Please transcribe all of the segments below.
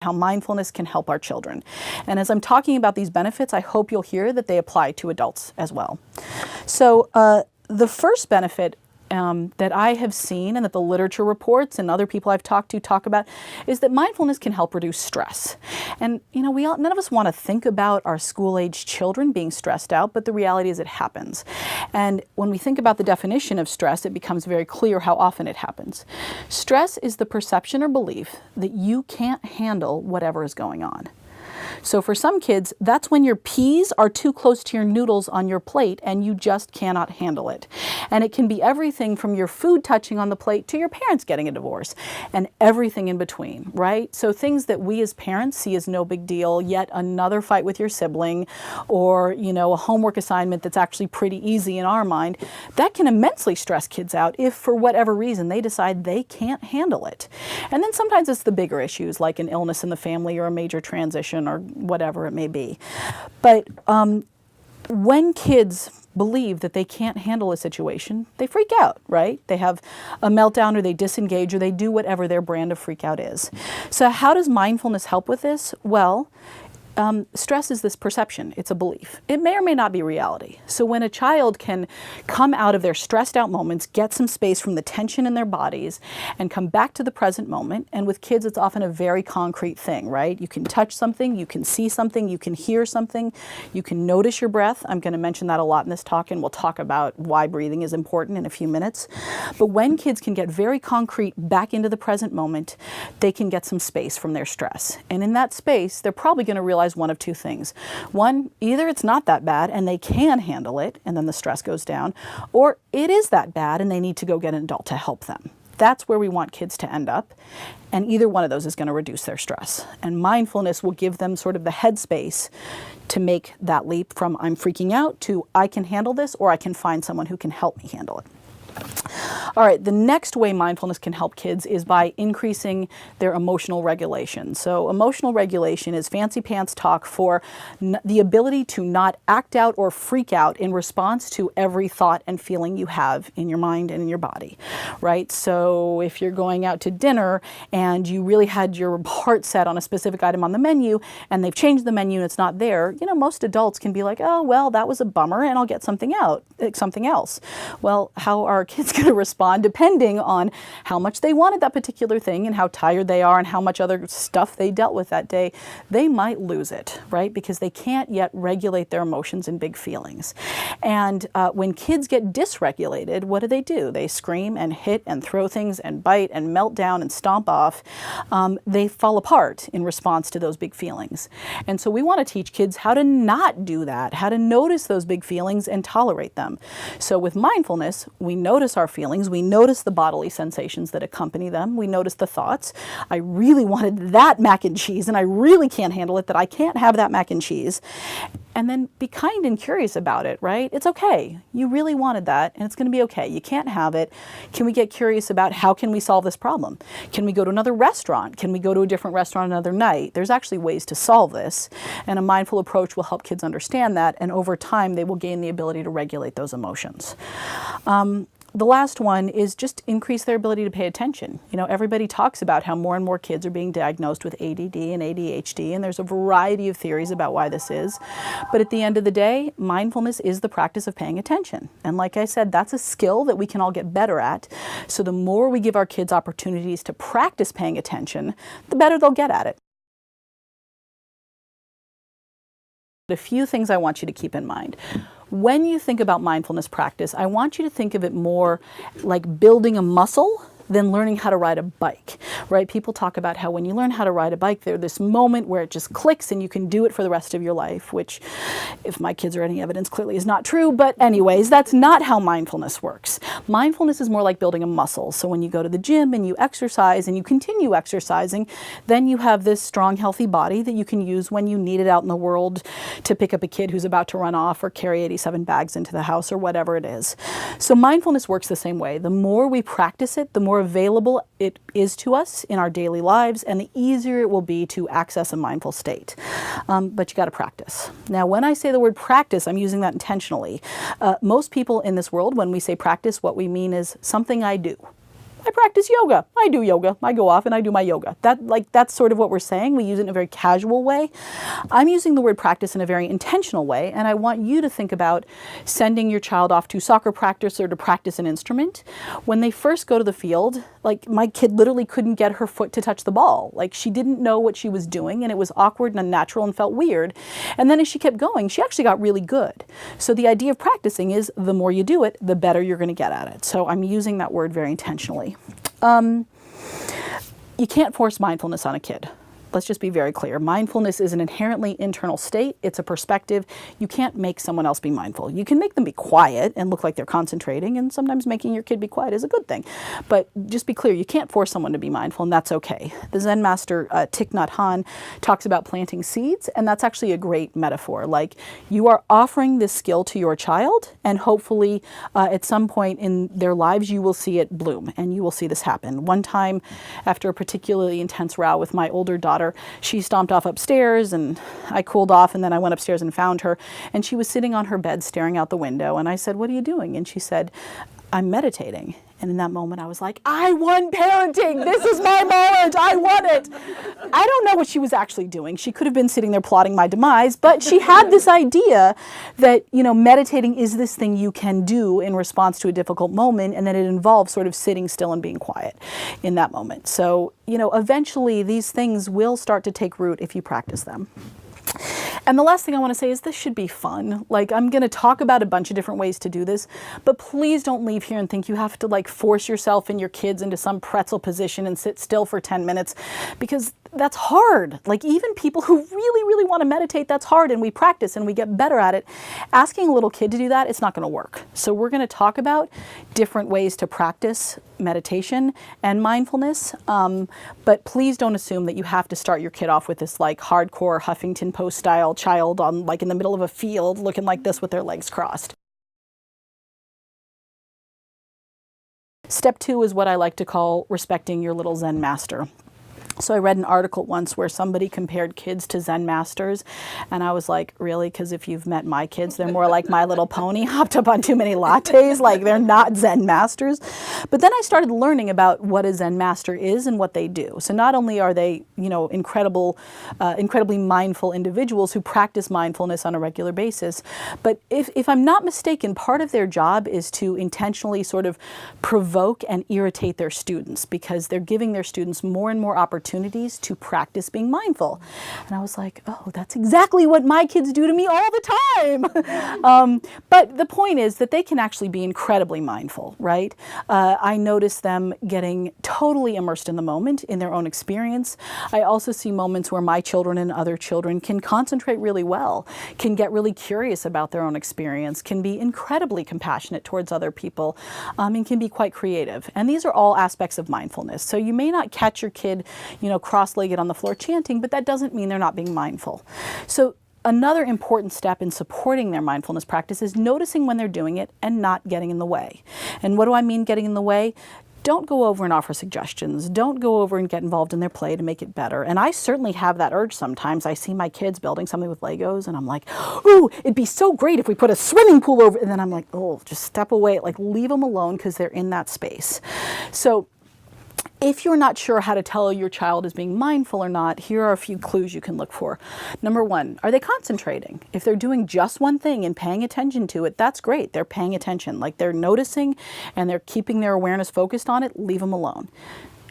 How mindfulness can help our children. And as I'm talking about these benefits, I hope you'll hear that they apply to adults as well. So the first benefit that I have seen and that the literature reports and other people I've talked to talk about is that mindfulness can help reduce stress. And none of us want to think about our school-age children being stressed out, but the reality is it happens. And when we think about the definition of stress, it becomes very clear how often it happens. Stress is the perception or belief that you can't handle whatever is going on. So for some kids, that's when your peas are too close to your noodles on your plate and you just cannot handle it. And it can be everything from your food touching on the plate to your parents getting a divorce and everything in between, right? So things that we as parents see as no big deal, yet another fight with your sibling or, a homework assignment that's actually pretty easy in our mind, that can immensely stress kids out if for whatever reason they decide they can't handle it. And then sometimes it's the bigger issues like an illness in the family or a major transition or whatever it may be. But when kids believe that they can't handle a situation, they freak out, right? They have a meltdown or they disengage or they do whatever their brand of freak out is. So how does mindfulness help with this? Well, stress is this perception. It's a belief. It may or may not be reality. So when a child can come out of their stressed out moments, get some space from the tension in their bodies, and come back to the present moment, and with kids it's often a very concrete thing, right? You can touch something, you can see something, you can hear something, you can notice your breath. I'm going to mention that a lot in this talk, and we'll talk about why breathing is important in a few minutes. But when kids can get very concrete back into the present moment, they can get some space from their stress. And in that space, they're probably going to realize one of two things. One, either it's not that bad and they can handle it and then the stress goes down, or it is that bad and they need to go get an adult to help them. That's where we want kids to end up. And either one of those is going to reduce their stress. And mindfulness will give them sort of the headspace to make that leap from I'm freaking out to I can handle this, or I can find someone who can help me handle it. All right, the next way mindfulness can help kids is by increasing their emotional regulation. So emotional regulation is fancy pants talk for the ability to not act out or freak out in response to every thought and feeling you have in your mind and in your body, right? So if you're going out to dinner and you really had your heart set on a specific item on the menu and they've changed the menu and it's not there, most adults can be like, oh, well, that was a bummer and I'll get something else. Well, how are kids going to respond depending on how much they wanted that particular thing and how tired they are and how much other stuff they dealt with that day? They might lose it, right? Because they can't yet regulate their emotions and big feelings. And when kids get dysregulated, what do? They scream and hit and throw things and bite and melt down and stomp off. They fall apart in response to those big feelings. And so we want to teach kids how to not do that, how to notice those big feelings and tolerate them. So with mindfulness, we notice our feelings, we notice the bodily sensations that accompany them, we notice the thoughts. I really wanted that mac and cheese and I really can't handle it that I can't have that mac and cheese. And then be kind and curious about it, right? It's okay. You really wanted that and it's going to be okay. You can't have it. Can we get curious about how can we solve this problem? Can we go to another restaurant? Can we go to a different restaurant another night? There's actually ways to solve this, and a mindful approach will help kids understand that, and over time they will gain the ability to regulate those emotions. The last one is just increase their ability to pay attention. Everybody talks about how more and more kids are being diagnosed with ADD and ADHD, and there's a variety of theories about why this is. But at the end of the day, mindfulness is the practice of paying attention. And like I said, that's a skill that we can all get better at. So the more we give our kids opportunities to practice paying attention, the better they'll get at it. A few things I want you to keep in mind. When you think about mindfulness practice, I want you to think of it more like building a muscle than learning how to ride a bike, right? People talk about how when you learn how to ride a bike, there's this moment where it just clicks and you can do it for the rest of your life, which, if my kids are any evidence, clearly is not true. But anyways, that's not how mindfulness works. Mindfulness is more like building a muscle. So when you go to the gym and you exercise and you continue exercising, then you have this strong, healthy body that you can use when you need it out in the world to pick up a kid who's about to run off or carry 87 bags into the house or whatever it is. So mindfulness works the same way. The more we practice it, the more available it is to us in our daily lives, and the easier it will be to access a mindful state. But you got to practice. Now, when I say the word practice, I'm using that intentionally. Most people in this world, when we say practice, what we mean is something I do. I practice yoga. I do yoga. I go off and I do my yoga. That's sort of what we're saying. We use it in a very casual way. I'm using the word practice in a very intentional way, and I want you to think about sending your child off to soccer practice or to practice an instrument. When they first go to the field, like my kid literally couldn't get her foot to touch the ball. Like she didn't know what she was doing, and it was awkward and unnatural and felt weird. And then as she kept going, she actually got really good. So the idea of practicing is the more you do it, the better you're going to get at it. So I'm using that word very intentionally. You can't force mindfulness on a kid. Let's just be very clear. Mindfulness is an inherently internal state. It's a perspective. You can't make someone else be mindful. You can make them be quiet and look like they're concentrating, and sometimes making your kid be quiet is a good thing. But just be clear, you can't force someone to be mindful, and that's okay. The Zen master Thich Nhat Hanh talks about planting seeds, and that's actually a great metaphor. Like you are offering this skill to your child, and hopefully at some point in their lives you will see it bloom, and you will see this happen. One time, after a particularly intense row with my older daughter, she stomped off upstairs and I cooled off, and then I went upstairs and found her, and she was sitting on her bed staring out the window, and I said, "What are you doing?" And she said, "I'm meditating." And in that moment I was like, I won parenting. This is my moment. I won it. I don't know what she was actually doing. She could have been sitting there plotting my demise, but she had this idea that, meditating is this thing you can do in response to a difficult moment, and that it involves sort of sitting still and being quiet in that moment. So, eventually these things will start to take root if you practice them. And the last thing I want to say is this should be fun. Like, I'm going to talk about a bunch of different ways to do this, but please don't leave here and think you have to force yourself and your kids into some pretzel position and sit still for 10 minutes, because that's hard. Like, even people who really, really want to meditate, that's hard, and we practice and we get better at it. Asking a little kid to do that, it's not going to work. So we're going to talk about different ways to practice meditation and mindfulness, but please don't assume that you have to start your kid off with this hardcore Huffington Post style child on in the middle of a field looking like this with their legs crossed. Step 2 is what I like to call respecting your little Zen master. So I read an article once where somebody compared kids to Zen masters, and I was like, really? Because if you've met my kids, they're more like My Little Pony, hopped up on too many lattes. They're not Zen masters. But then I started learning about what a Zen master is and what they do. So not only are they, incredibly mindful individuals who practice mindfulness on a regular basis, but if I'm not mistaken, part of their job is to intentionally sort of provoke and irritate their students, because they're giving their students more and more opportunities to practice being mindful. And I was like, oh, that's exactly what my kids do to me all the time. But the point is that they can actually be incredibly mindful, right? I notice them getting totally immersed in the moment, in their own experience. I also see moments where my children and other children can concentrate really well, can get really curious about their own experience, can be incredibly compassionate towards other people, and can be quite creative. And these are all aspects of mindfulness. So you may not catch your kid cross-legged on the floor chanting, but that doesn't mean they're not being mindful. So another important step in supporting their mindfulness practice is noticing when they're doing it and not getting in the way. And what do I mean getting in the way? Don't go over and offer suggestions. Don't go over and get involved in their play to make it better. And I certainly have that urge sometimes. I see my kids building something with Legos and I'm like, ooh, it'd be so great if we put a swimming pool over. And then I'm like, oh, just step away. Leave them alone, because they're in that space. So if you're not sure how to tell your child is being mindful or not, here are a few clues you can look for. Number 1, are they concentrating? If they're doing just one thing and paying attention to it, that's great. They're paying attention. They're noticing and they're keeping their awareness focused on it, leave them alone.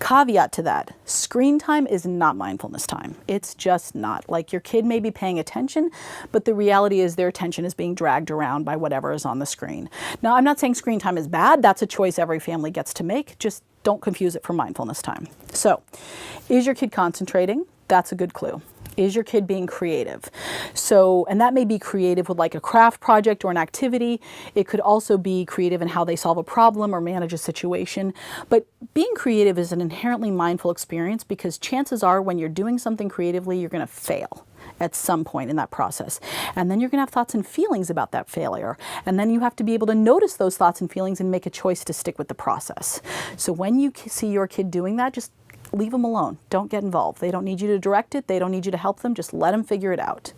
Caveat to that, screen time is not mindfulness time. It's just not. Your kid may be paying attention, but the reality is their attention is being dragged around by whatever is on the screen. Now, I'm not saying screen time is bad. That's a choice every family gets to make. Just don't confuse it for mindfulness time. So, is your kid concentrating? That's a good clue. Is your kid being creative? So, and that may be creative with a craft project or an activity. It could also be creative in how they solve a problem or manage a situation. But being creative is an inherently mindful experience, because chances are when you're doing something creatively, you're going to fail. at some point in that process. And then you're going to have thoughts and feelings about that failure. And then you have to be able to notice those thoughts and feelings and make a choice to stick with the process. So when you see your kid doing that, just leave them alone. Don't get involved. They don't need you to direct it. They don't need you to help them. Just let them figure it out.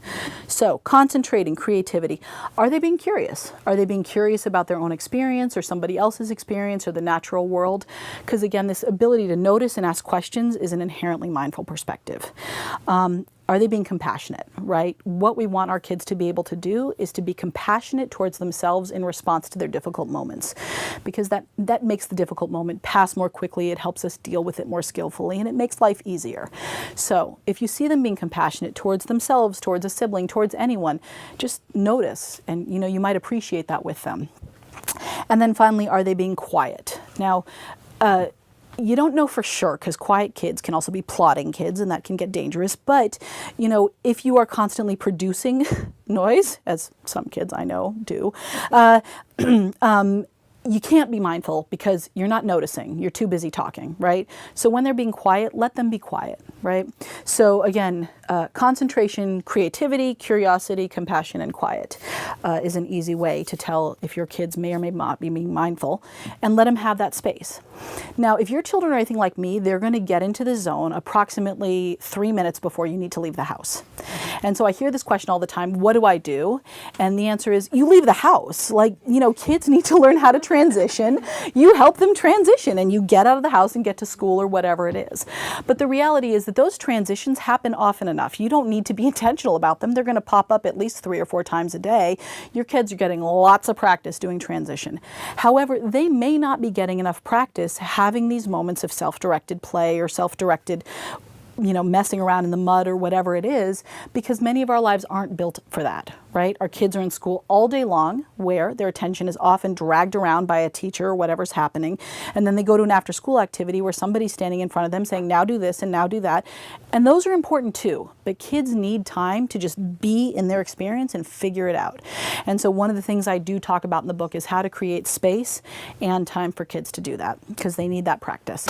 So concentrating, creativity. Are they being curious? Are they being curious about their own experience or somebody else's experience or the natural world? Because again, this ability to notice and ask questions is an inherently mindful perspective. Are they being compassionate, right? What we want our kids to be able to do is to be compassionate towards themselves in response to their difficult moments, because that makes the difficult moment pass more quickly. It helps us deal with it more skillfully, and it makes life easier. So if you see them being compassionate towards themselves, towards a sibling, towards anyone, just notice, and you might appreciate that with them. And then finally, are they being quiet? Now, you don't know for sure, because quiet kids can also be plotting kids, and that can get dangerous. But, if you are constantly producing noise, as some kids I know do, you can't be mindful because you're not noticing. You're too busy talking, right? So when they're being quiet, let them be quiet, right? So again, concentration, creativity, curiosity, compassion, and quiet is an easy way to tell if your kids may or may not be being mindful, and let them have that space. Now, if your children are anything like me, they're going to get into the zone approximately 3 minutes before you need to leave the house. And so I hear this question all the time, what do I do? And the answer is, you leave the house. Kids need to learn how to transition. You help them transition, and you get out of the house and get to school or whatever it is. But the reality is that those transitions happen often enough. You don't need to be intentional about them. They're going to pop up at least 3 or 4 times a day. Your kids are getting lots of practice doing transition. However, they may not be getting enough practice having these moments of self-directed play or self-directed messing around in the mud or whatever it is, because many of our lives aren't built for that, right? Our kids are in school all day long, where their attention is often dragged around by a teacher or whatever's happening. And then they go to an after-school activity where somebody's standing in front of them saying, now do this and now do that. And those are important too, but kids need time to just be in their experience and figure it out. And so one of the things I do talk about in the book is how to create space and time for kids to do that, because they need that practice.